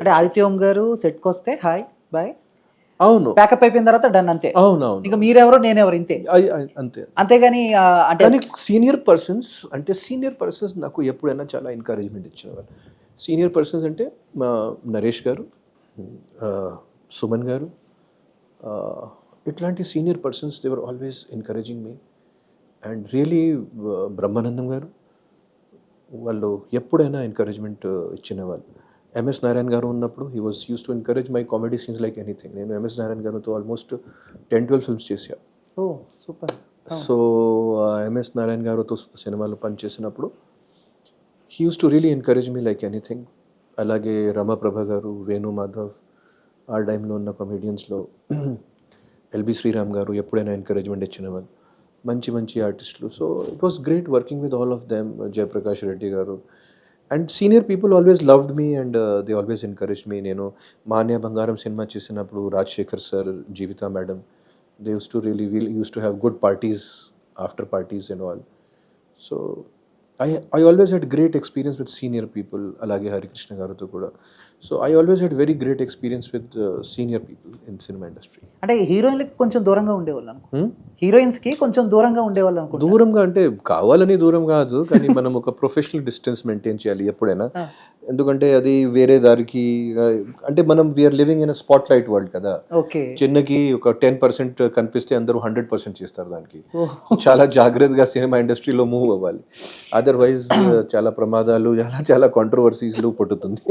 అంటే ఆదిత్య ఓం గారు సెట్కి వస్తే హాయ్ బాయ్ అవును ప్యాకప్ అయిపోయిన తర్వాత డన్ అంతే. అవునవును ఇంకా మీరెవరో నేనెవరు ఇంతే. అంతే. అంతేగాని అంటే కానీ సీనియర్ పర్సన్స్ నాకు ఎప్పుడైనా చాలా ఎంకరేజ్మెంట్ ఇచ్చేవారు. సీనియర్ పర్సన్స్ అంటే మా నరేష్ గారు, సుమన్ గారు, ఇట్లాంటి senior persons they were always encouraging me. And really Brahmanandam గారు వాళ్ళు ఎప్పుడైనా ఎంకరేజ్మెంట్ ఇచ్చిన వాళ్ళు. ఎంఎస్ నారాయణ గారు ఉన్నప్పుడు he was used to encourage my comedy scenes like anything. నేను ఎంఎస్ నారాయణ గారితో ఆల్మోస్ట్ 10-12 ఫిల్మ్స్ చేశాను. Oh super. So MS Narayana గారితో సినిమాలు పనిచేసినప్పుడు he used to really encourage me like anything. అలాగే రమాప్రభ గారు, వేణు మాధవ్, ఆ టైంలో ఉన్న కమెడియన్స్లో ఎల్బి శ్రీరామ్ గారు ఎప్పుడైనా ఎంకరేజ్మెంట్ ఇచ్చిన వాళ్ళు, మంచి మంచి ఆర్టిస్టులు. So it was great working with all of them. Jayaprakash Reddy గారు and senior people always loved me and they always encourage me. నేను మాన్య బంగారం సినిమా చేసినప్పుడు Rajasekhar sir, Jeevitha madam, they used to really used to have good parties, after parties and all. So I always had great experience with senior people, అలాగే హరికృష్ణ గారితో కూడా. So I always had very great experience with senior people in cinema industry. అంటే హీరోయిన్లకి కొంచెం దూరంగా ఉండేవాళ్ళు అనుకో, heroines కి కొంచెం దూరంగా ఉండేవాళ్ళు అనుకో. దూరంగా అంటే కావాలని దూరం కాదు, కానీ మనం ఒక ప్రొఫెషనల్ డిస్టెన్స్ మెయింటైన్ చేయాలి ఎప్పుడైనా. ఎందుకంటే అది వేరే దారికి అంటే మనం we are living in a spotlight world కదా. ఓకే. చిన్నకి ఒక 10% కనిపిస్తే అందరూ 100% చేస్తారు దానికి. చాలా జాగ్రత్తగా సినిమా ఇండస్ట్రీలో మూవ్ అవ్వాలి, అదర్వైజ్ చాలా ప్రమాదాలు, చాలా కాంట్రవర్సీస్లు పుట్టుతుంది.